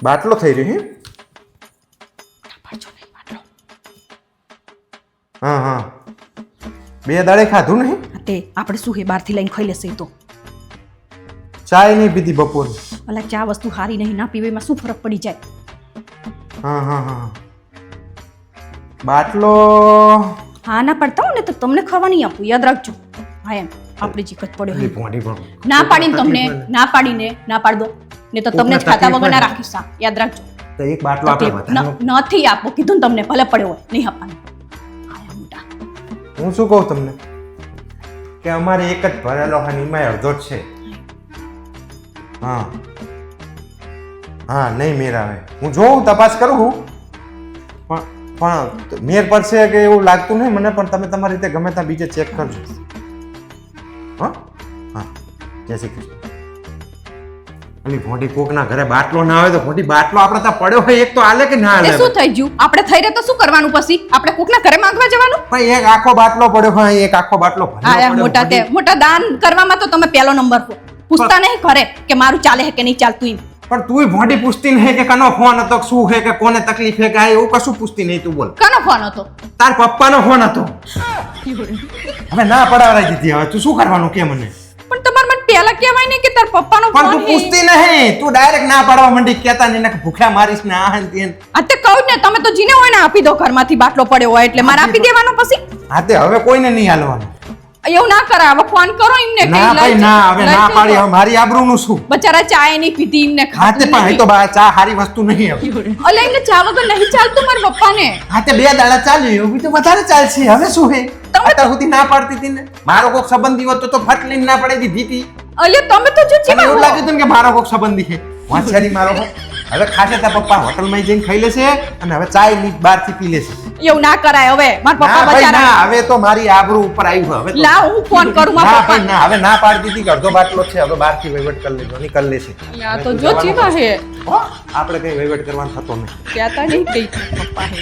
બાટલો થઈ રહ્યો હે? હા હા 2 દાડે ખાધું નહીં? તે આપણે શું હે બહારથી લઈને ખાઈ લેશે તો. ચાય નહીં પીધી બપોર? અલા ચા વસ્તુ હારી નહીં, ના પીવામાં શું ફરક પડી જાય? હા હા હા બાટલો હા ના પડતા હો ને તો તમને ખાવા નહીં આપું, યાદ રાખજો. હા એમ આપણી જીક જ પડે. ભોંડી પણ ના પાડીને તમને ના પાડીને ના પાડ દો ને તો તમને જ ખાતા વગર ના રાખીશ. યાદ રાખજો. તો એક બાટલો આપણે વધારે નથી આપો કીધું ને તમને, ભલે પડ્યો હોય નહીં આપવાનું. હા મોટા હું શું કહું તમને કે અમારે એક જ ભરેલો હા એમાં અડધો જ છે. હા હા નહીં મેર આવે. હું જોઉં તપાસ કરું પણ મેર પડશે કે એવું લાગતું નહીં મને. પણ તમે તમારી રીતે ગમે ત્યાં બીજે ચેક કરજો. હા હા જય શ્રી કૃષ્ણ. અલી ભોંડી કોકના ઘરે બાટલો ના આવે તો ભોંડી બાટલો આપણે ત્યાં પડ્યો હોય એક તો આલે કે ના આલે? શું થઈ ગયું? આપણે થઈ રહે તો શું કરવાનું પછી? આપણે કોકના ઘરે માંગવા જવાનું? પણ એક આખો બાટલો પડ્યો હોય, એક આખો બાટલો ભરેલો પડ્યો. મોટા દાન કરવામાં તો તમે પહેલો નંબર હો. પૂછતા નહીં ઘરે કે મારું ચાલે છે કે નહીં ચાલતું એમ. પણ તુંય ભોંડી પૂછતી નહીં કે કનો ફોન હતો, શું છે કે કોને તકલીફ છે કે આ એવું કશું પૂછતી નહીં. તું બોલ કનો ફોન હતો? તાર પપ્પાનો ફોન હતો. હવે ના પડાવરાઈ દીધી. હવે તું શું કરવાનું કે મને? પણ તમારે મને પહેલા કહેવાય નહીં કે તાર પપ્પાનો ફોન. પણ તું પૂછતી નહીં, તું ડાયરેક્ટ ના પાડવા માંડી. કહેતા નહીં કે ભૂખ્યા મારીશ ને આ ને તેન. આ તે કહું ને તમે તો જીને હોય ને આપી દો, ઘરમાંથી બાટલો પડ્યો હોય એટલે મારે આપી દેવાનો પછી. હા તે હવે કોઈને નહીં હાલવાનું. એવું ના કરાય. હવે ફોન કરો એમને કે ના ભાઈ ના, હવે ના પાડી. હવે મારી આબરૂનું શું? બચારા ચાય નહીં પીધી એમને હા તે પણ તો ચા હારી વસ્તુ નહીં હવે. અલે એમને ચા વગર નહીં ચાલતું મારા પપ્પાને. હા તે 2 દાડા ચાલ્યું એવું બીજું વધારે ચાલશે. હવે શું હે? અત્યાર સુધી ના પાડતી હતી ને. મારો કોક સંબંધી હોત તો ફટ લઈને ના પાડી દીધી હતી. અલે તમે તો જો તને એવું લાગ્યું હતું કે મારો કોક સંબંધી છે. વાંછેરી મારો કોક. હવે ખાશે તા પપ્પા હોટલમાં જઈને ખાઈ લેશે અને હવે ચાય ની બહારથી પી લેશે. એવું ના કરાય. હવે મારા પપ્પા બચારા. ના હવે તો મારી આબરૂ ઉપર આવ્યું. હવે લાવ હું ફોન કરું મારા પપ્પા. ના હવે ના પાડી દીધી કે અડધો બાટલો છે, હવે બહારથી વહીવટ કરી લેજો. નીકળ લેશે. યા તો જો જીવા હે. આપણે કઈ વહીવટ કરવાનો થતો નહીં. કહેતા નહીં કઈ પપ્પા હે.